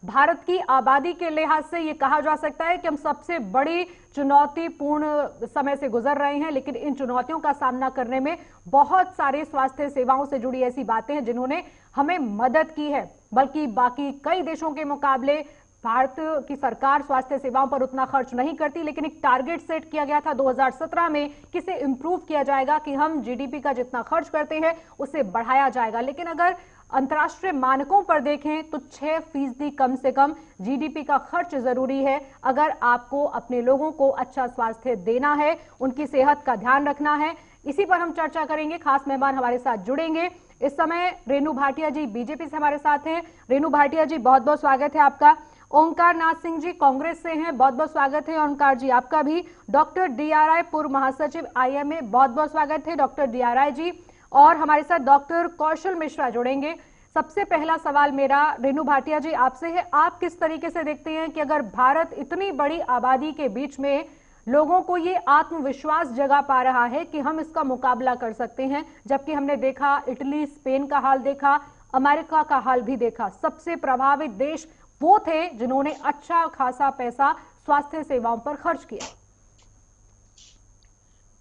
भारत की आबादी के लिहाज से ये कहा जा सकता है कि हम सबसे बड़ी चुनौतीपूर्ण समय से गुजर रहे हैं, लेकिन इन चुनौतियों का सामना करने में बहुत सारे स्वास्थ्य सेवाओं से जुड़ी ऐसी बातें हैं जिन्होंने हमें मदद की है। बल्कि बाकी कई देशों के मुकाबले भारत की सरकार स्वास्थ्य सेवाओं पर उतना खर्च नहीं करती, लेकिन एक टारगेट सेट किया गया था 2017 में कि इसे इंप्रूव किया जाएगा, कि हम जीडीपी का जितना खर्च करते हैं उसे बढ़ाया जाएगा। लेकिन अगर अंतर्राष्ट्रीय मानकों पर देखें तो 6% कम से कम जीडीपी का खर्च जरूरी है अगर आपको अपने लोगों को अच्छा स्वास्थ्य देना है, उनकी सेहत का ध्यान रखना है। इसी पर हम चर्चा करेंगे। खास मेहमान हमारे साथ जुड़ेंगे इस समय। रेणु भाटिया जी बीजेपी से हमारे साथ हैं। रेणु भाटिया जी, बहुत बहुत स्वागत है आपका। ओंकार नाथ सिंह जी कांग्रेस से हैं, बहुत बहुत स्वागत है ओंकार जी आपका भी। डॉक्टर DRI पूर्व महासचिव IMA, बहुत बहुत स्वागत है डॉक्टर DRI जी। और हमारे साथ डॉक्टर कौशल मिश्रा जुड़ेंगे। सबसे पहला सवाल मेरा रेणु भाटिया जी आपसे है, आप किस तरीके से देखते हैं कि अगर भारत इतनी बड़ी आबादी के बीच में लोगों को ये आत्मविश्वास जगा पा रहा है कि हम इसका मुकाबला कर सकते हैं, जबकि हमने देखा इटली स्पेन का हाल देखा, अमेरिका का हाल भी देखा, सबसे प्रभावित देश वो थे जिन्होंने अच्छा खासा पैसा स्वास्थ्य सेवाओं पर खर्च किया।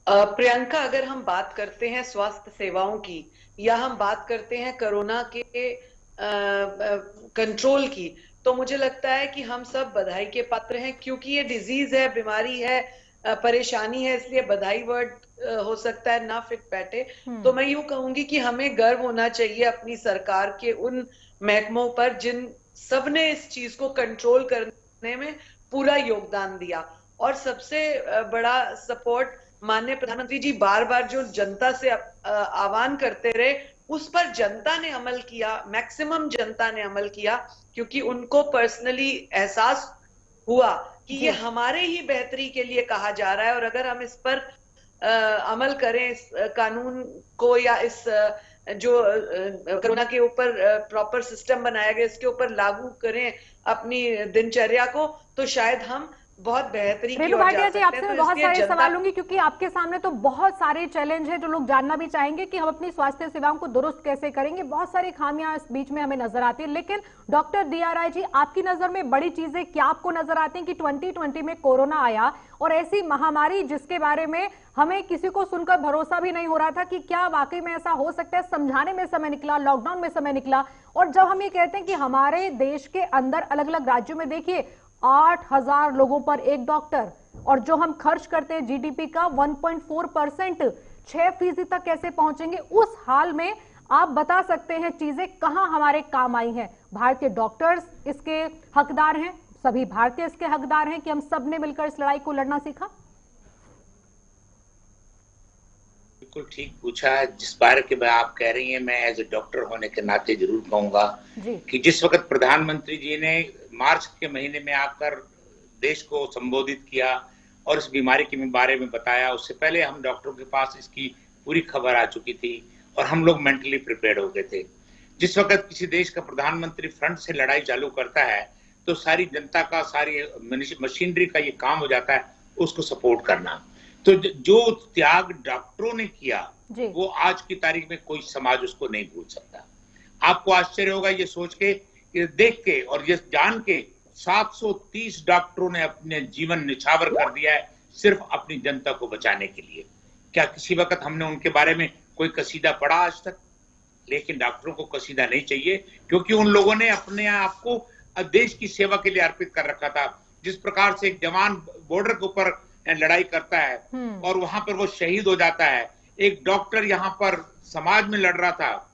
प्रियंका, अगर हम बात करते हैं स्वास्थ्य सेवाओं की या हम बात करते हैं कोरोना के कंट्रोल की, तो मुझे लगता है कि हम सब बधाई के पात्र हैं, क्योंकि ये डिजीज है, बीमारी है, परेशानी है, इसलिए बधाई वर्ड हो सकता है ना फिट बैठे। तो मैं यूं कहूंगी कि हमें गर्व होना चाहिए अपनी सरकार के उन महकमों पर जिन सबने इस चीज को कंट्रोल करने में पूरा योगदान दिया। और सबसे बड़ा सपोर्ट माननीय प्रधानमंत्री जी बार बार जो जनता से आह्वान करते रहे, उस पर जनता ने अमल किया, मैक्सिमम जनता ने अमल किया, क्योंकि उनको पर्सनली एहसास हुआ कि ये हमारे ही बेहतरी के लिए कहा जा रहा है। और अगर हम इस पर अमल करें, इस कानून को, या इस जो कोरोना के ऊपर प्रॉपर सिस्टम बनाया गया इसके ऊपर लागू करें अपनी दिनचर्या को, तो शायद हम बहुत बेहतरी की ओर जा सकते हैं। आपसे मैं बहुत सारे सवाल लूंगी, क्योंकि आपके सामने तो बहुत सारे चैलेंज हैं जो लोग जानना भी चाहेंगे कि हम अपनी स्वास्थ्य सेवाओं को दुरुस्त कैसे करेंगे। बहुत सारी खामियां इस बीच में हमें नजर आती है, लेकिन डॉक्टर DRI जी, आपकी नजर में बड़ी चीजें क्या आपको नजर आती हैं कि 2020 में कोरोना आया और ऐसी महामारी जिसके बारे में हमें किसी को सुनकर भरोसा भी नहीं हो रहा था कि क्या वाकई में ऐसा हो सकता है। समझाने में समय निकला, लॉकडाउन में समय निकला, और जब हम ये कहते हैं कि हमारे देश के अंदर अलग अलग राज्यों में देखिए 8,000 लोगों पर एक डॉक्टर, और जो हम खर्च करते हैं जीडीपी का 1.4%, 6% तक कैसे पहुंचेंगे। उस हाल में आप बता सकते हैं चीजें कहां हमारे काम आई हैं। भारतीय डॉक्टर्स इसके हकदार हैं, सभी भारतीय इसके हकदार हैं कि हम सब ने मिलकर इस लड़ाई को लड़ना सीखा। बिल्कुल ठीक पूछा। जिस बारे के बारे आप कह रही हैं, मैं एज ए डॉक्टर होने के नाते जरूर कहूंगा कि जिस वक्त प्रधानमंत्री जी ने मार्च के महीने में आकर देश को संबोधित किया और इस बीमारी के बारे में बताया, उससे पहले हम डॉक्टरों के पास इसकी पूरी खबर आ चुकी थी और हम लोग मेंटली प्रिपेयर्ड हो गए थे। जिस वक्त किसी देश का प्रधानमंत्री फ्रंट से लड़ाई चालू करता है तो सारी जनता का, सारी मशीनरी का ये काम हो जाता है उसको सपोर्ट करना। तो जो त्याग डॉक्टरों ने किया वो आज की तारीख में कोई समाज उसको नहीं भूल सकता। आपको आश्चर्य होगा ये सोच के, देख के और ये जान के, 730 डॉक्टरों ने अपने जीवन निछावर कर दिया है सिर्फ अपनी जनता को बचाने के लिए। क्या किसी वक्त हमने उनके बारे में कोई कसीदा पढ़ा आज तक? लेकिन डॉक्टरों को कसीदा नहीं चाहिए, क्योंकि उन लोगों ने अपने आप को देश की सेवा के लिए अर्पित कर रखा था। जिस प्रकार से एक जवान बॉर्डर के ऊपर लड़ाई करता है और वहां पर वो शहीद हो जाता है, एक डॉक्टर यहाँ पर समाज में लड़ रहा था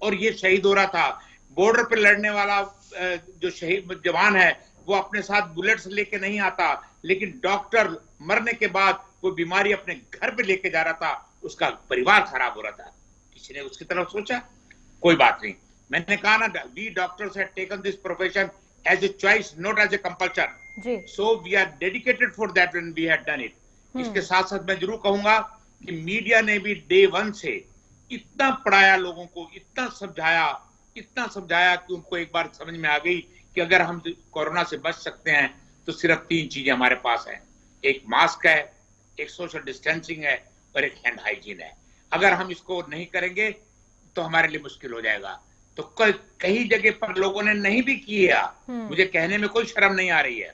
और ये शहीद हो रहा था। बॉर्डर पे लड़ने वाला जो शहीद जवान है वो अपने साथ बुलेट्स लेके नहीं आता, लेकिन डॉक्टर मरने के बाद वो बीमारी अपने घर पे लेके जा रहा था, उसका परिवार खराब हो रहा था। किसी ने उसकी तरफ सोचा? कोई बात नहीं। मैंने कहा ना, we doctors have taken this profession as a choice, not as a compulsion. So we are dedicated for that when we have done it. इसके साथ साथ मैं जरूर कहूंगा कि मीडिया ने भी डे वन से इतना पढ़ाया लोगों को, इतना समझाया कि उनको एक बार समझ में आ गई कि अगर हम कोरोना से बच सकते हैं तो सिर्फ 3 चीजें हमारे पास हैं। एक मास्क है, एक सोशल डिस्टेंसिंग है और एक हैंड हाइजीन है। अगर हम इसको नहीं करेंगे तो हमारे लिए मुश्किल हो जाएगा। तो कई जगह पर लोगों ने नहीं भी किया। मुझे कहने में कोई शर्म नहीं आ रही है।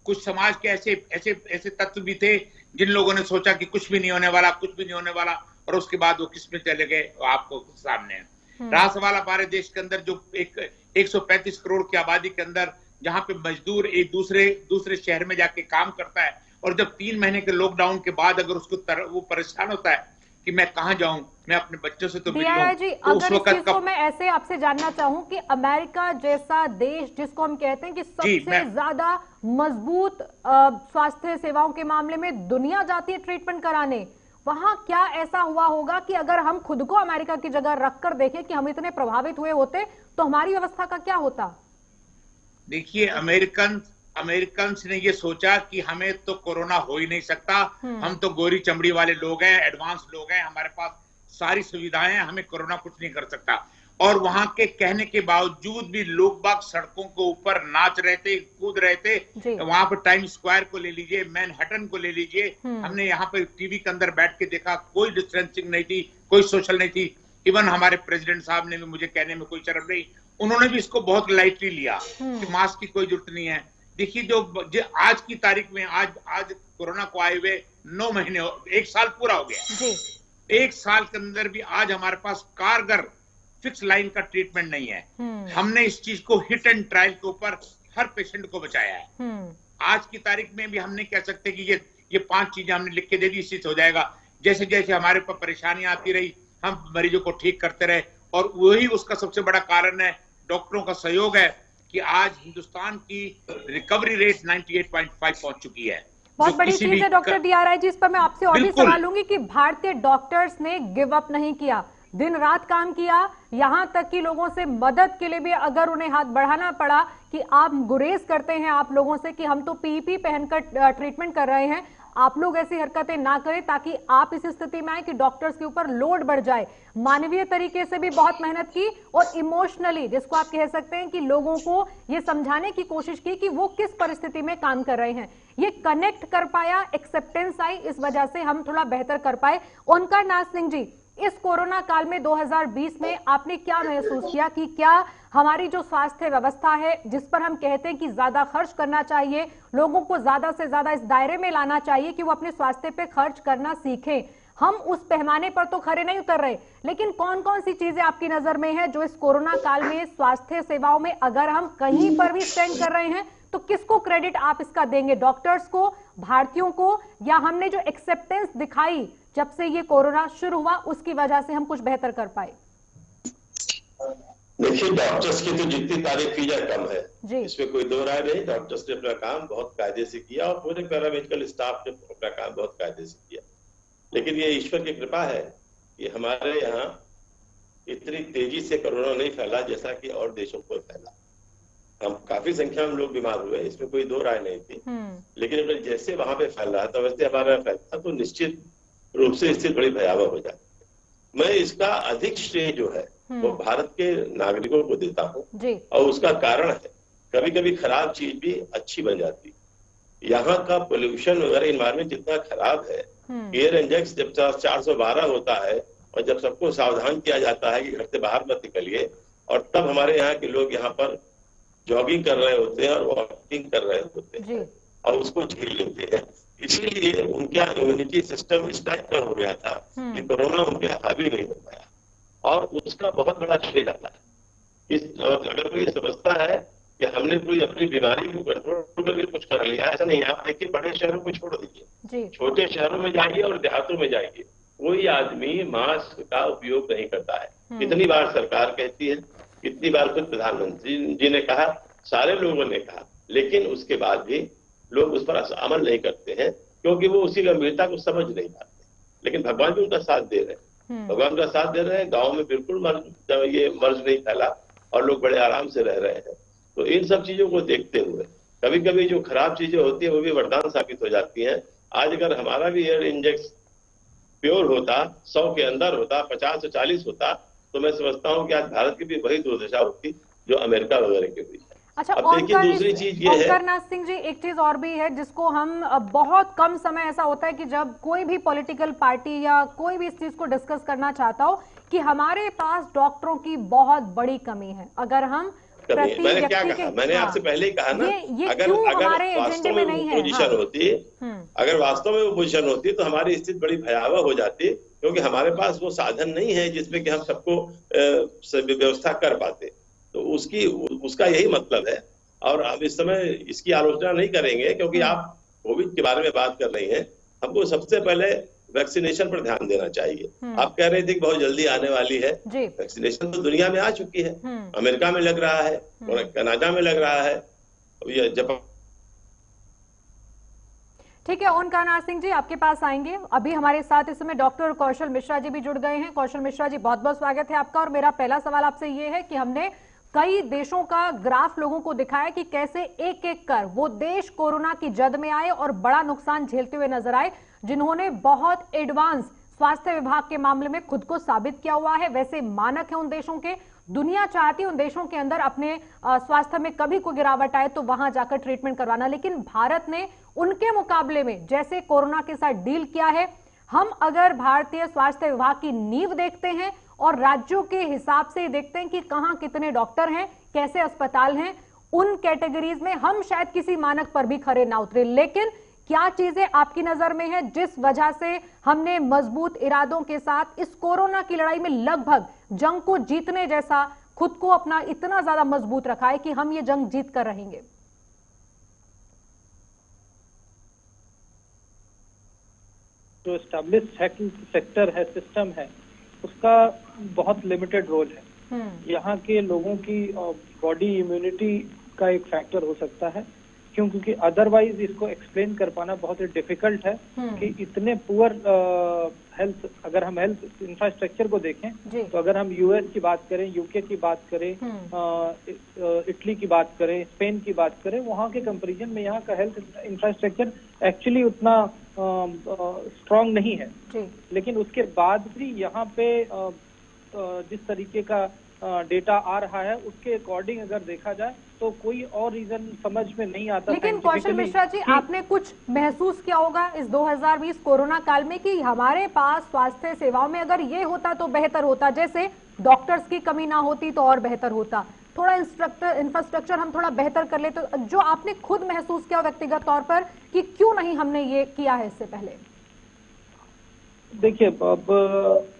कुछ समाज के ऐसे तत्व भी थे जिन लोगों ने सोचा कि कुछ भी नहीं होने वाला, कुछ भी नहीं होने वाला, और उसके बाद वो किस में चले गए आपको सामने है। रहा सवाल हमारे देश के अंदर जो 135 करोड़ की आबादी के अंदर जहां पे मजदूर एक दूसरे शहर में जाके काम करता है, और जब 3 महीने के लॉकडाउन के बाद अगर उसको वो परेशान होता है कि मैं कहां जाऊं, मैं अपने बच्चों से तो मिलूं, जी, तो अगर इस चीज को मैं ऐसे आपसे जानना चाहूं कि अमेरिका जैसा देश जिसको हम कहते हैं कि सबसे ज्यादा मजबूत स्वास्थ्य सेवाओं के मामले में दुनिया जाती है ट्रीटमेंट कराने, वहां क्या ऐसा हुआ होगा कि अगर हम खुद को अमेरिका की जगह रखकर देखें कि हम इतने प्रभावित हुए होते तो हमारी व्यवस्था का क्या होता? देखिए, अमेरिकन्स ने ये सोचा कि हमें तो कोरोना हो ही नहीं सकता, हम तो गोरी चमड़ी वाले लोग हैं, एडवांस लोग हैं, हमारे पास सारी सुविधाएं हैं, हमें कोरोना कुछ नहीं कर सकता। और वहां के कहने के बावजूद भी लोग बाग सड़कों के ऊपर नाच रहे थे, कूद रहे थे। वहां पर टाइम स्क्वायर को ले लीजिए, मैनहट्टन को ले लीजिए, हमने यहाँ पे टीवी के अंदर बैठ के देखा, कोई डिस्टेंसिंग नहीं थी, कोई सोशल नहीं थी। इवन हमारे प्रेसिडेंट साहब ने भी, मुझे कहने में कोई शर्म नहीं, उन्होंने भी इसको बहुत लाइटली लिया कि मास्क की कोई जरूरत नहीं है। देखिए, जो आज की तारीख में आज कोरोना को आए हुए 9 महीने, 1 साल पूरा हो गया। 1 साल के अंदर भी आज हमारे पास कारगर फिक्स लाइन का ट्रीटमेंट नहीं है। हमने इस चीज को हिट एंड ट्रायल के ऊपर हर पेशेंट को बचाया है। आज की तारीख में भी हम नहीं कह सकते कि ये 5 चीजें हमने लिख के दे दी, इससे हो जाएगा। जैसे जैसे हमारे ऊपर परेशानियां आती रही, हम मरीजों को ठीक करते रहे, और वही उसका सबसे बड़ा कारण है डॉक्टरों का सहयोग है कि आज हिंदुस्तान की रिकवरी रेट 98.5 पहुंच चुकी है। बहुत बड़ी चीज है डॉक्टर DRI जी। इस पर मैं आपसे और भी सवाल लूंगी कि भारतीय डॉक्टर्स ने गिव अप नहीं किया, दिन रात काम किया, यहां तक कि लोगों से मदद के लिए भी अगर उन्हें हाथ बढ़ाना पड़ा कि आप गुरेज करते हैं आप लोगों से कि हम तो PPE पहनकर ट्रीटमेंट कर रहे हैं, आप लोग ऐसी हरकतें ना करें ताकि आप इस स्थिति में आए कि डॉक्टर्स के ऊपर लोड बढ़ जाए। मानवीय तरीके से भी बहुत मेहनत की, और इमोशनली, जिसको आप कह सकते हैं कि लोगों को ये समझाने की कोशिश की कि वो किस परिस्थिति में काम कर रहे हैं, ये कनेक्ट कर पाया, एक्सेप्टेंस आई, इस वजह से हम थोड़ा बेहतर कर पाए। ओंकार नाथ सिंह जी, इस कोरोना काल में 2020 में आपने क्या महसूस किया कि क्या हमारी जो स्वास्थ्य व्यवस्था है, जिस पर हम कहते हैं कि ज्यादा खर्च करना चाहिए, लोगों को ज्यादा से ज्यादा इस दायरे में लाना चाहिए कि वो अपने स्वास्थ्य पे खर्च करना सीखें, हम उस पैमाने पर तो खरे नहीं उतर रहे, लेकिन कौन कौन सी चीजें आपकी नजर में है जो इस कोरोना काल में स्वास्थ्य सेवाओं में अगर हम कहीं पर भी स्टैंड कर रहे हैं तो किसको क्रेडिट आप इसका देंगे? डॉक्टर्स को, भारतीयों को, या हमने जो एक्सेप्टेंस दिखाई जब से ये कोरोना शुरू हुआ उसकी वजह से हम कुछ बेहतर कर पाए? देखिए, डॉक्टर्स की तो जितनी तारीफ की जाए कम है, इसमें कोई दो राय नहीं। डॉक्टर्स ने अपना काम बहुत कायदे से किया और पूरे पैरामेडिकल स्टाफ ने अपना काम बहुत कायदे से किया, लेकिन ये ईश्वर की कृपा है कि हमारे यहाँ इतनी तेजी से कोरोना नहीं फैला जैसा कि और देशों को फैला। हम काफी संख्या में लोग बीमार हुए, इसमें कोई दो राय नहीं थी, लेकिन अगर जैसे वहां पे फैल रहा था वैसे हमारे यहाँ फैलता तो निश्चित रूप से स्थिति बड़ी भयावह हो जाती। मैं इसका अधिक श्रेय जो है वो भारत के नागरिकों को देता हूँ, और उसका कारण है कभी कभी खराब चीज भी अच्छी बन जाती। यहाँ का पोल्यूशन वगैरह इन्वायरमेंट जितना खराब है, एयर इंडेक्स जब 412 होता है और जब सबको सावधान किया जाता है कि घर से बाहर मत निकलिए, और तब हमारे यहाँ के लोग यहाँ पर जॉगिंग कर रहे होते हैं और वॉकिंग कर रहे होते हैं और उसको झेल लेते हैं, इसीलिए उनका इम्यूनिटी सिस्टम इस टाइप का हो गया था कि कोरोना उनके हावी नहीं हो पाया, और उसका बहुत बड़ा श्रेय जाता है। अगर कोई समझता है कि हमने कोई अपनी बीमारी को कंट्रोल करके कुछ कर लिया, ऐसा नहीं। आप देखिए, बड़े शहरों को छोड़ दीजिए, छोटे शहरों में जाइए और देहातों में जाइए, कोई आदमी मास्क का उपयोग नहीं करता है। कितनी बार सरकार कहती है, कितनी बार खुद प्रधानमंत्री जी ने कहा, सारे लोगों ने कहा, लेकिन उसके बाद भी लोग उस पर अमल नहीं करते हैं क्योंकि वो उसी गंभीरता को समझ नहीं पाते। लेकिन भगवान भी उनका साथ दे रहे हैं, भगवान का साथ दे रहे हैं। गाँव में बिल्कुल ये मर्ज नहीं फैला और लोग बड़े आराम से रह रहे हैं। तो इन सब चीजों को देखते हुए कभी कभी जो खराब चीजें होती है वो भी वरदान साबित हो जाती हैं। आज अगर हमारा भी एयर इंडेक्स प्योर होता, 100 के अंदर होता, 50 से 40 होता, तो मैं समझता हूँ कि आज भारत की भी वही दुर्दशा होती जो अमेरिका वगैरह की हुई है। अच्छा, अब देखिए दूसरी चीज ये है ओंकारनाथ सिंह जी, एक चीज और भी है जिसको हम बहुत कम समय ऐसा होता है कि जब कोई भी पॉलिटिकल पार्टी या कोई भी इस चीज को डिस्कस करना चाहता हो कि हमारे पास डॉक्टरों की बहुत बड़ी कमी है। अगर हम मैंने क्या कहा, मैंने आपसे पहले ही कहा ना, ये अगर क्यों अगर हमारे एजेंडे वास्तव में में नहीं वो है? पोजीशन होती, अगर वास्तव में वो पोजीशन होती तो हमारी स्थिति बड़ी भयावह हो जाती, क्योंकि हमारे पास वो साधन नहीं है जिसमें कि हम सबको व्यवस्था कर पाते। तो उसका यही मतलब है। और अब इस समय इसकी आलोचना नहीं करेंगे क्योंकि आप कोविड के बारे में बात कर रही हैं। हमको सबसे पहले वैक्सीनेशन पर ध्यान देना चाहिए। आप कह रहे थे कि बहुत जल्दी आने वाली है। वैक्सीनेशन तो दुनिया में आ चुकी है, अमेरिका में लग रहा है और कनाडा में लग रहा है, ये जापान। ठीक है, ओंकारनाथ सिंह जी आपके पास आएंगे। अभी हमारे साथ इस समय डॉक्टर कौशल मिश्रा जी भी जुड़ गए हैं। कौशल मिश्रा जी, बहुत बहुत स्वागत है आपका। और मेरा पहला सवाल आपसे ये है कि हमने कई देशों का ग्राफ लोगों को दिखाया कि कैसे एक एक कर वो देश कोरोना की जद में आए और बड़ा नुकसान झेलते हुए नजर आए, जिन्होंने बहुत एडवांस स्वास्थ्य विभाग के मामले में खुद को साबित किया हुआ है। वैसे मानक है उन देशों के, दुनिया चाहती है उन देशों के अंदर अपने स्वास्थ्य में कभी कोई गिरावट आए तो वहां जाकर ट्रीटमेंट करवाना, लेकिन भारत ने उनके मुकाबले में जैसे कोरोना के साथ डील किया है, हम अगर भारतीय स्वास्थ्य विभाग की नींव देखते हैं और राज्यों के हिसाब से देखते हैं कि कहां कितने डॉक्टर हैं, कैसे अस्पताल हैं, उन कैटेगरीज में हम शायद किसी मानक पर भी खरे ना उतरे। लेकिन क्या चीजें आपकी नजर में है जिस वजह से हमने मजबूत इरादों के साथ इस कोरोना की लड़ाई में लगभग जंग को जीतने जैसा खुद को अपना इतना ज्यादा मजबूत रखा है कि हम ये जंग जीत कर रहेंगे? जो एस्टैब्लिश सेक्टर है, सिस्टम है, उसका बहुत लिमिटेड रोल है। यहाँ के लोगों की बॉडी इम्यूनिटी का एक फैक्टर हो सकता है, क्योंकि अदरवाइज इसको एक्सप्लेन कर पाना बहुत ही डिफिकल्ट है कि इतने पुअर हेल्थ, अगर हम हेल्थ इंफ्रास्ट्रक्चर को देखें तो अगर हम यूएस की बात करें, यूके की बात करें, इटली की बात करें, स्पेन की बात करें, वहाँ के कंपैरिजन में यहाँ का हेल्थ इंफ्रास्ट्रक्चर एक्चुअली उतना स्ट्रांग नहीं है। लेकिन उसके बाद भी यहाँ पे जिस तरीके का डेटा आ रहा है उसके अकॉर्डिंग अगर देखा जाए तो कोई और रीजन समझ में नहीं आता। लेकिन कौशल मिश्रा जी, आपने कुछ महसूस किया होगा इस 2020 कोरोना काल में कि हमारे पास स्वास्थ्य सेवाओं में अगर ये होता तो बेहतर होता, जैसे डॉक्टर्स की कमी ना होती तो और बेहतर होता, थोड़ा इंफ्रास्ट्रक्चर हम थोड़ा बेहतर कर ले, तो जो आपने खुद महसूस किया व्यक्तिगत तौर पर कि क्यों नहीं हमने ये किया है इससे पहले? देखिए, अब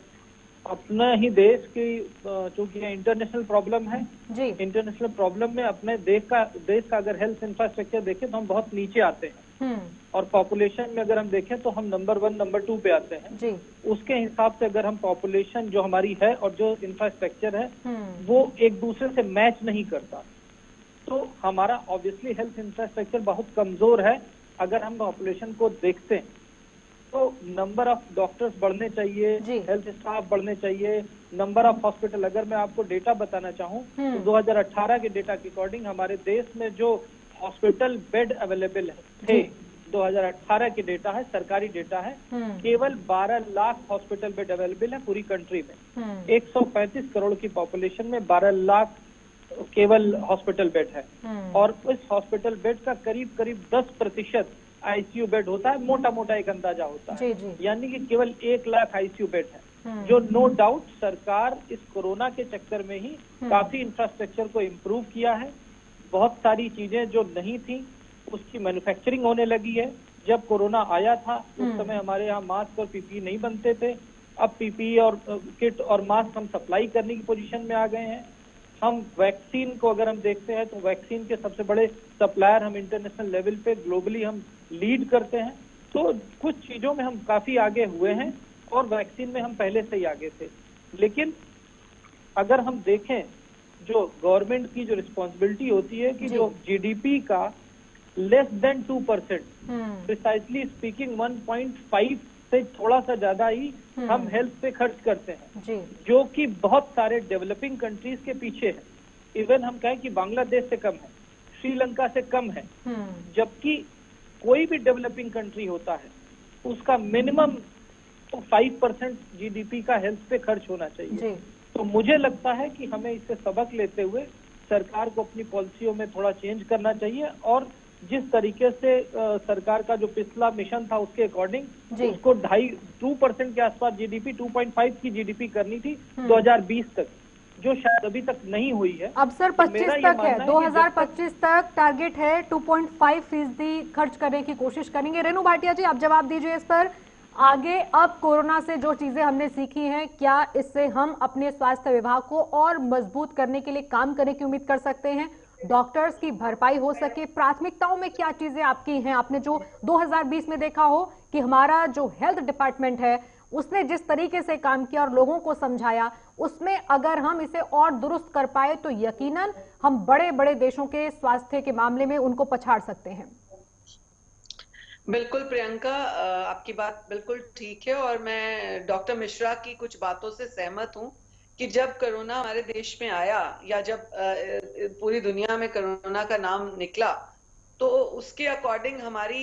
अपना ही देश की चूंकि इंटरनेशनल प्रॉब्लम है जी, इंटरनेशनल प्रॉब्लम में अपने देश का अगर हेल्थ इंफ्रास्ट्रक्चर देखें तो हम बहुत नीचे आते हैं, और पॉपुलेशन में अगर हम देखें तो हम नंबर 1 नंबर 2 पे आते हैं जी। उसके हिसाब से अगर हम पॉपुलेशन जो हमारी है और जो इंफ्रास्ट्रक्चर है वो एक दूसरे से मैच नहीं करता, तो हमारा ऑब्वियसली हेल्थ इंफ्रास्ट्रक्चर बहुत कमजोर है। अगर हम पॉपुलेशन को देखते हैं तो नंबर ऑफ डॉक्टर्स बढ़ने चाहिए, हेल्थ स्टाफ बढ़ने चाहिए, नंबर ऑफ हॉस्पिटल। अगर मैं आपको डेटा बताना चाहूँ तो 2018 के डेटा के अकॉर्डिंग हमारे देश में जो हॉस्पिटल बेड अवेलेबल थे, 2018 के डेटा है, सरकारी डेटा है, केवल 12 लाख हॉस्पिटल बेड अवेलेबल है पूरी कंट्री में। 135 करोड़ की पॉपुलेशन में 12 लाख केवल हॉस्पिटल बेड है, और इस हॉस्पिटल बेड का करीब करीब 10% आईसीयू बेड होता है। मोटा मोटा एक अंदाजा होता है, यानी कि केवल 1 लाख आईसीयू बेड है, जो नो डाउट सरकार इस कोरोना के चक्कर में ही काफी इंफ्रास्ट्रक्चर को इम्प्रूव किया है। बहुत सारी चीजें जो नहीं थी उसकी मैन्युफैक्चरिंग होने लगी है। जब कोरोना आया था उस समय हमारे यहाँ मास्क और पीपीई नहीं बनते थे, अब पीपीई और किट और मास्क हम सप्लाई करने की पोजीशन में आ गए हैं। हम वैक्सीन को अगर हम देखते हैं तो वैक्सीन के सबसे बड़े सप्लायर हम इंटरनेशनल लेवल पे ग्लोबली हम लीड करते हैं। तो कुछ चीजों में हम काफी आगे हुए हैं और वैक्सीन में हम पहले से ही आगे थे। लेकिन अगर हम देखें जो गवर्नमेंट की जो रिस्पॉन्सिबिलिटी होती है कि जो जीडीपी का लेस देन 2%, प्रिसाइसली स्पीकिंग 1.5 से थोड़ा सा ज्यादा ही हम हेल्थ पे खर्च करते हैं, जो कि बहुत सारे डेवलपिंग कंट्रीज के पीछे है। इवन हम कहें कि बांग्लादेश से कम है, श्रीलंका से कम है, जबकि कोई भी डेवलपिंग कंट्री होता है उसका मिनिमम तो 5% जीडीपी का हेल्थ पे खर्च होना चाहिए। तो मुझे लगता है कि हमें इससे सबक लेते हुए सरकार को अपनी पॉलिसियों में थोड़ा चेंज करना चाहिए और जिस तरीके से सरकार का जो पिछला मिशन था उसके अकॉर्डिंग उसको 2% के आसपास जीडीपी 2.5 की जीडीपी करनी थी 2020 तक, जो शायद अभी तक नहीं हुई है। अब सर 25 तक है, 2025 तक टारगेट है 2.5% खर्च करने की कोशिश करेंगे। रेणु भाटिया जी, आप जवाब दीजिए इस पर। आगे अब कोरोना से जो चीजें हमने सीखी हैं, क्या इससे हम अपने स्वास्थ्य विभाग को और मजबूत करने के लिए काम करने की उम्मीद कर सकते हैं? डॉक्टर्स की भरपाई हो सके, प्राथमिकताओं में क्या चीजें आपकी हैं? आपने जो 2020 में देखा हो कि हमारा जो हेल्थ डिपार्टमेंट है उसने जिस तरीके से काम किया और लोगों को समझाया, उसमें अगर हम इसे और दुरुस्त कर पाए तो यकीनन हम बड़े बड़े देशों के स्वास्थ्य के मामले में उनको पछाड़ सकते हैं। बिल्कुल प्रियंका, आपकी बात बिल्कुल ठीक है और मैं डॉक्टर मिश्रा की कुछ बातों से सहमत हूं कि जब कोरोना हमारे देश में आया या जब पूरी दुनिया में कोरोना का नाम निकला तो उसके अकॉर्डिंग, हमारी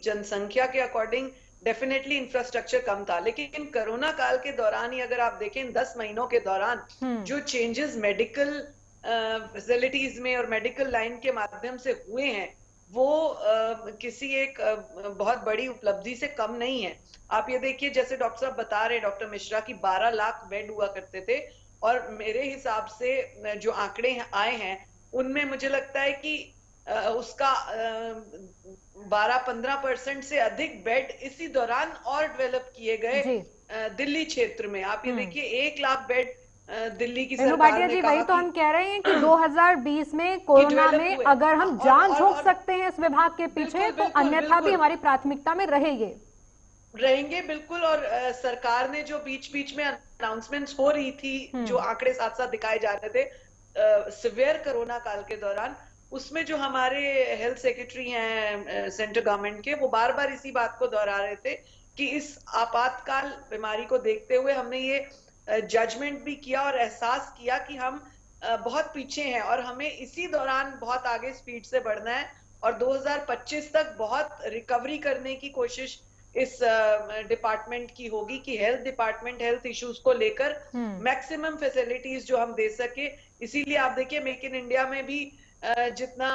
जनसंख्या के अकॉर्डिंग डेफिनेटली इंफ्रास्ट्रक्चर कम था। लेकिन कोरोना काल के दौरान ही अगर आप देखें 10 महीनों के दौरान जो चेंजेस मेडिकल फैसिलिटीज में और मेडिकल लाइन के माध्यम से हुए हैं वो किसी एक बहुत बड़ी उपलब्धि से कम नहीं है। आप ये देखिए, जैसे डॉक्टर साहब बता रहे, डॉक्टर मिश्रा की 12 लाख बेड हुआ करते थे और मेरे हिसाब से जो आंकड़े आए हैं उनमें मुझे लगता है कि उसका 12-15% से अधिक बेड इसी दौरान और डेवलप किए गए दिल्ली क्षेत्र में। आप ये देखिए 1 लाख बेड दिल्ली की सरकार ने जी, वही तो हम कह रहे हैं कि 2020 में कोरोना में अगर हम जान झोंक सकते हैं इस विभाग के पीछे तो अन्यथा भी हमारी प्राथमिकता में रहेंगे। बिल्कुल। और सरकार ने जो बीच बीच में अनाउंसमेंट्स हो रही थी, जो आंकड़े साथ साथ दिखाए जा रहे थे सिवियर कोरोना काल के दौरान, उसमें जो हमारे हेल्थ सेक्रेटरी हैं सेंट्रल गवर्नमेंट के, वो बार बार इसी बात को दोहरा रहे थे कि इस आपातकाल बीमारी को देखते हुए हमने ये जजमेंट भी किया और एहसास किया कि हम बहुत पीछे हैं और हमें इसी दौरान बहुत आगे स्पीड से बढ़ना है और 2025 तक बहुत रिकवरी करने की कोशिश इस डिपार्टमेंट की होगी कि हेल्थ डिपार्टमेंट हेल्थ इश्यूज को लेकर मैक्सिमम फैसिलिटीज जो हम दे सके। इसीलिए आप देखिए मेक इन इंडिया में भी जितना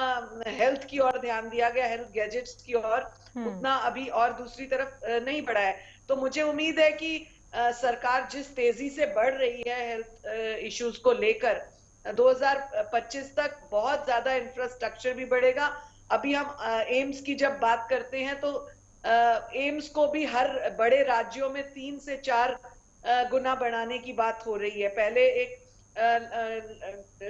हेल्थ की ओर ध्यान दिया गया, हेल्थ गैजेट्स की ओर, उतना अभी और दूसरी तरफ नहीं बढ़ा है। तो मुझे उम्मीद है कि सरकार जिस तेजी से बढ़ रही है हेल्थ इश्यूज को लेकर, 2025 तक बहुत ज्यादा इंफ्रास्ट्रक्चर भी बढ़ेगा। अभी हम एम्स की जब बात करते हैं तो एम्स को भी हर बड़े राज्यों में 3 से 4 गुना बढ़ाने की बात हो रही है। पहले एक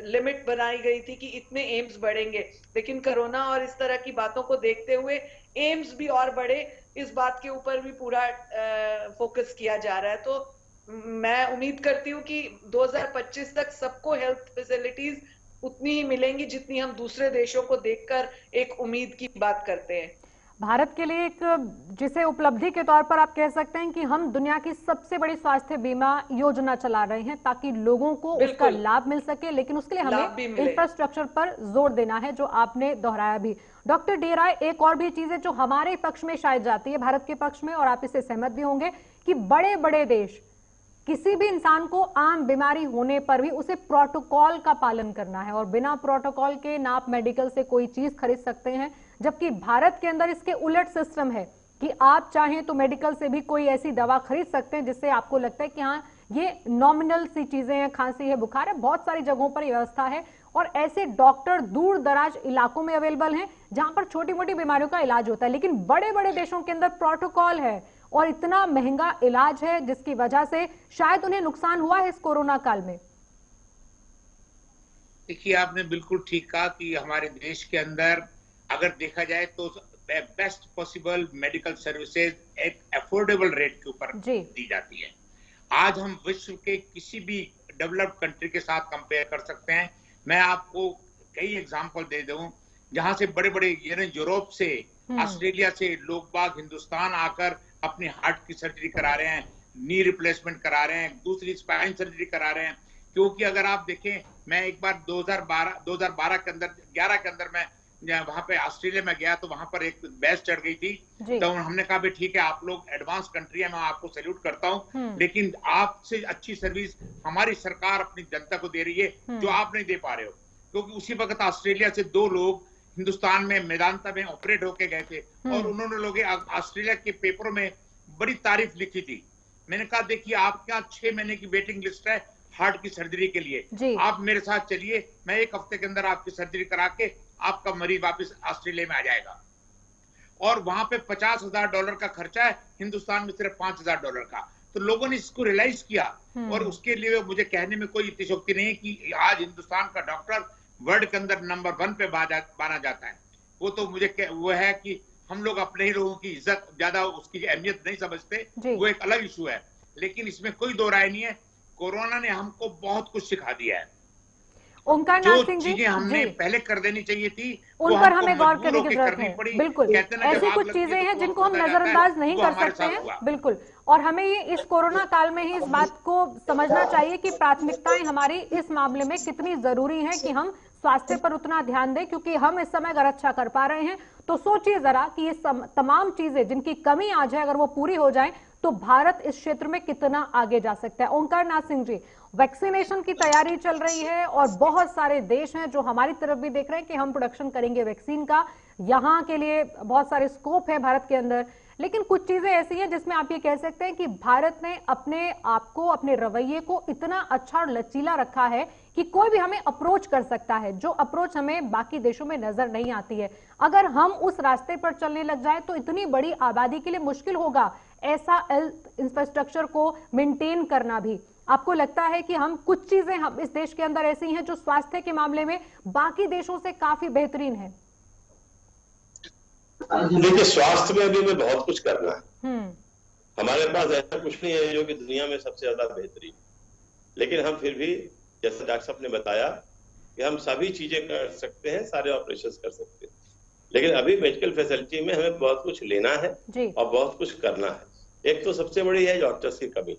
लिमिट बनाई गई थी कि इतने एम्स बढ़ेंगे, लेकिन कोरोना और इस तरह की बातों को देखते हुए एम्स भी और बढ़े, इस बात के ऊपर भी पूरा फोकस किया जा रहा है। तो मैं उम्मीद करती हूँ कि 2025 तक सबको हेल्थ फैसिलिटीज उतनी ही मिलेंगी जितनी हम दूसरे देशों को देखकर एक उम्मीद की बात करते हैं। भारत के लिए एक जिसे उपलब्धि के तौर पर आप कह सकते हैं कि हम दुनिया की सबसे बड़ी स्वास्थ्य बीमा योजना चला रहे हैं ताकि लोगों को उसका लाभ मिल सके, लेकिन उसके लिए हमें इंफ्रास्ट्रक्चर पर जोर देना है, जो आपने दोहराया भी। डॉक्टर डी राय, एक और भी चीज है जो हमारे पक्ष में शायद जाती है, भारत के पक्ष में, और आप इससे सहमत भी होंगे कि बड़े बड़े देश किसी भी इंसान को आम बीमारी होने पर भी उसे प्रोटोकॉल का पालन करना है और बिना प्रोटोकॉल के ना आप मेडिकल से कोई चीज खरीद सकते हैं, जबकि भारत के अंदर इसके उलट सिस्टम है कि आप चाहें तो मेडिकल से भी कोई ऐसी दवा खरीद सकते हैं जिससे आपको लगता है कि हाँ ये नॉमिनल सी चीजें हैं, खांसी है, बुखार है, बहुत सारी जगहों पर व्यवस्था है और ऐसे डॉक्टर दूर दराज इलाकों में अवेलेबल हैं जहां पर छोटी मोटी बीमारियों का इलाज होता है। लेकिन बड़े बड़े देशों के अंदर प्रोटोकॉल है और इतना महंगा इलाज है जिसकी वजह से शायद उन्हें नुकसान हुआ है इस कोरोना काल में। देखिए, आपने बिल्कुल ठीक कहा कि हमारे देश के अंदर अगर देखा जाए तो बेस्ट पॉसिबल मेडिकल सर्विसेज एक अफोर्डेबल रेट के ऊपर दी जाती है। आज हम विश्व के किसी भी डेवलप्ड कंट्री के साथ कंपेयर कर सकते हैं। मैं आपको कई एग्जांपल दे दूं जहां से बड़े बड़े यूरोप से, ऑस्ट्रेलिया से लोग बाग हिंदुस्तान आकर अपने हार्ट की सर्जरी करा रहे हैं, नी रिप्लेसमेंट करा रहे हैं, दूसरी स्पाइन सर्जरी करा रहे हैं। क्योंकि अगर आप देखें, मैं एक बार 2012 के अंदर 11 के अंदर मैं वहां पे ऑस्ट्रेलिया में गया तो वहां पर एक बैच चढ़ गई थी, तो हमने कहा भाई ठीक है, आप लोग एडवांस कंट्री है, मैं आपको सैल्यूट करता हूं, लेकिन आपसे अच्छी सर्विस हमारी सरकार अपनी जनता को दे रही है जो आप नहीं दे पा रहे हो। क्योंकि उसी वक्त ऑस्ट्रेलिया से 2 लोग हिंदुस्तान में मेदांता में ऑपरेट होके गए थे और उन्होंने लोग ऑस्ट्रेलिया के पेपरों में बड़ी तारीफ लिखी थी। मैंने कहा देखिए आपके यहाँ 6 महीने की वेटिंग लिस्ट है हार्ट की सर्जरी के लिए, आप मेरे साथ चलिए, मैं 1 हफ्ते के अंदर आपकी सर्जरी करा के आपका मरीज वापस ऑस्ट्रेलिया में आ जाएगा। और वहां पे $50,000 का खर्चा है, हिंदुस्तान में सिर्फ $5,000 का। तो लोगों ने इसको रियलाइज किया और उसके लिए मुझे कहने में कोई अतिशयोक्ति नहीं कि आज हिंदुस्तान का डॉक्टर वर्ल्ड के अंदर नंबर 1 पे माना जाता है। वो तो मुझे वो है कि हम लोग अपने ही लोगों की इज्जत ज्यादा उसकी अहमियत नहीं समझते, वो एक अलग इशू है। लेकिन इसमें कोई दो राय नहीं है, कोरोना ने हमको बहुत कुछ सिखा दिया है। ओंकारनाथ सिंह जी, चीजें हमने पहले कर देनी चाहिए थी उन पर हमें गौर करने की जरूरत है। बिल्कुल, ऐसी कुछ चीजें हैं जिनको हम नजरअंदाज नहीं कर सकते हैं। बिल्कुल, और हमें ये इस कोरोना काल में ही इस बात को समझना चाहिए कि प्राथमिकताएं हमारी इस मामले में कितनी जरूरी है कि हम स्वास्थ्य पर उतना ध्यान दें, क्योंकि हम इस समय अगर अच्छा कर पा रहे हैं तो सोचिए जरा कि ये तमाम चीजें जिनकी कमी आज है अगर वो पूरी हो जाए तो भारत इस क्षेत्र में कितना आगे जा सकता है। ओंकारनाथ सिंह जी, वैक्सीनेशन की तैयारी चल रही है और बहुत सारे देश हैं जो हमारी तरफ भी देख रहे हैं कि हम प्रोडक्शन करेंगे वैक्सीन का, यहाँ के लिए बहुत सारे स्कोप है भारत के अंदर। लेकिन कुछ चीजें ऐसी हैं जिसमें आप ये कह सकते हैं कि भारत ने अपने आप को, अपने रवैये को इतना अच्छा और लचीला रखा है कि कोई भी हमें अप्रोच कर सकता है, जो अप्रोच हमें बाकी देशों में नजर नहीं आती है। अगर हम उस रास्ते पर चलने लग जाए तो इतनी बड़ी आबादी के लिए मुश्किल होगा ऐसा हेल्थ इंफ्रास्ट्रक्चर को मेंटेन करना भी। आपको लगता है कि हम कुछ चीजें हम इस देश के अंदर ऐसी हैं जो स्वास्थ्य के मामले में बाकी देशों से काफी बेहतरीन है? देखिए, स्वास्थ्य में अभी में बहुत कुछ करना है। हमारे पास ऐसा कुछ नहीं है जो कि दुनिया में सबसे ज्यादा बेहतरीन, लेकिन हम फिर भी जैसे डॉक्टर साहब ने बताया कि हम सभी चीजें कर सकते हैं, सारे ऑपरेशन कर सकते हैं, लेकिन अभी मेडिकल फैसिलिटी में हमें बहुत कुछ लेना है और बहुत कुछ करना है। एक तो सबसे बड़ी है डॉक्टर्स की कमी।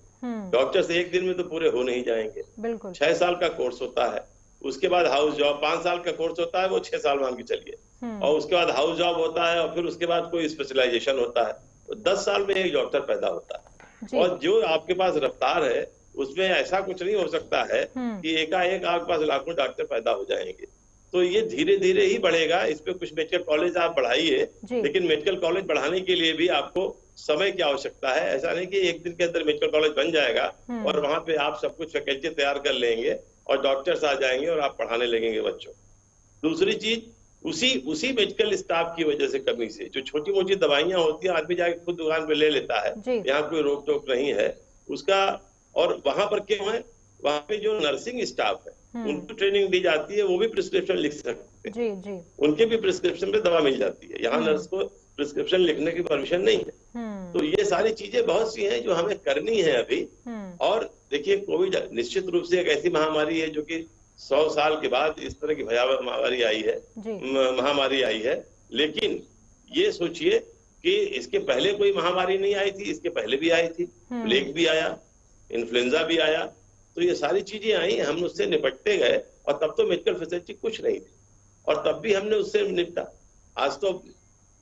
डॉक्टर्स एक दिन में तो पूरे हो नहीं जाएंगे। 6 साल का कोर्स होता है, उसके बाद हाउस जॉब 5 साल का कोर्स होता है, वो 6 साल मान के चलिए, और उसके बाद हाउस जॉब होता है और फिर उसके बाद कोई स्पेशलाइजेशन होता है, तो 10 साल में एक डॉक्टर पैदा होता है। और जो आपके पास रफ्तार है उसमें ऐसा कुछ नहीं हो सकता है कि एकाएक आपके पास लाखों डॉक्टर पैदा हो जाएंगे। तो ये धीरे धीरे ही बढ़ेगा। इस पे कुछ मेडिकल कॉलेज आप बढ़ाइए, लेकिन मेडिकल कॉलेज बढ़ाने के लिए भी आपको समय की आवश्यकता है। ऐसा नहीं कि एक दिन के अंदर मेडिकल कॉलेज बन जाएगा और वहां पे आप सब कुछ फैकल्टी तैयार कर लेंगे और डॉक्टर्स आ जाएंगे और आप पढ़ाने लगेंगे बच्चों। दूसरी चीज, उसी मेडिकल स्टाफ की वजह से कमी से जो छोटी मोटी दवाइयां होती हैं आदमी जाके खुद दुकान पे ले लेता है, यहाँ कोई रोक टोक नहीं है उसका। और वहां पर क्यों है, वहां पे जो नर्सिंग स्टाफ है उनको ट्रेनिंग दी जाती है, वो भी प्रिस्क्रिप्शन लिख सकते हैं, उनके भी प्रिस्क्रिप्शन पे दवा मिल जाती है। यहाँ नर्स को प्रिस्क्रिप्शन लिखने की परमिशन नहीं है। तो ये सारी चीजें बहुत सी हैं जो हमें करनी है अभी। और देखिए, कोविड निश्चित रूप से एक ऐसी महामारी है जो कि 100 साल के बाद इस तरह की भयावह महामारी आई है। लेकिन ये सोचिए कि इसके पहले कोई महामारी नहीं आई थी, इसके पहले भी आई थी, प्लेग भी आया, इन्फ्लुएंजा भी आया, तो ये सारी चीजें आई, हम उससे निपटते गए और तब तो मेडिकल फैसिलिटी कुछ नहीं थी और तब भी हमने उससे निपटा। आज तो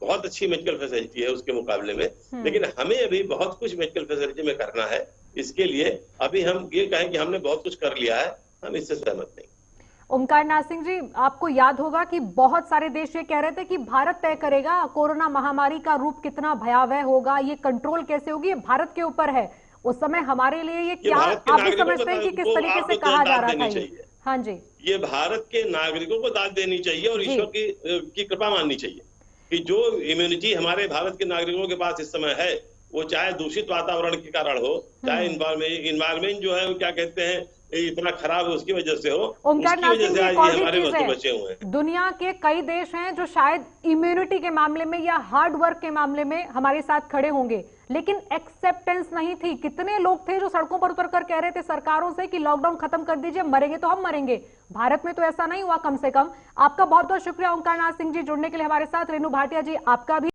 बहुत अच्छी मेडिकल फैसिलिटी है उसके मुकाबले में, लेकिन हमें अभी बहुत कुछ मेडिकल फैसिलिटी में करना है। इसके लिए अभी हम ये कहें कि हमने बहुत कुछ कर लिया है, हम इससे सहमत नहीं। ओंकारनाथ सिंह जी, आपको याद होगा कि बहुत सारे देश ये कह रहे थे कि भारत तय करेगा कोरोना महामारी का रूप कितना भयावह होगा, ये कंट्रोल कैसे होगी, ये भारत के ऊपर है। उस समय हमारे लिए ये क्या आप भी समझते हैं कि किस तरीके से कहा जा रहा था ये? हाँ जी, ये भारत के नागरिकों को दाद देनी चाहिए और ईश्वर की कृपा माननी चाहिए कि जो इम्यूनिटी हमारे भारत के नागरिकों के पास इस समय है, वो चाहे दूषित वातावरण के कारण हो, चाहे इन्वायरमेंट जो है वो क्या कहते हैं इतना खराब है उसकी वजह से हो, उसकी वजह से आज ये हमारे बच्चे बचे हुए हैं। दुनिया के कई देश हैं जो शायद इम्यूनिटी के मामले में या हार्ड वर्क के मामले में हमारे साथ खड़े होंगे, लेकिन एक्सेप्टेंस नहीं थी। कितने लोग थे जो सड़कों पर उतरकर कह रहे थे सरकारों से कि लॉकडाउन खत्म कर दीजिए, मरेंगे तो हम मरेंगे। भारत में तो ऐसा नहीं हुआ कम से कम। आपका बहुत बहुत शुक्रिया ओंकारनाथ सिंह जी जुड़ने के लिए हमारे साथ। रेणु भाटिया जी, आपका भी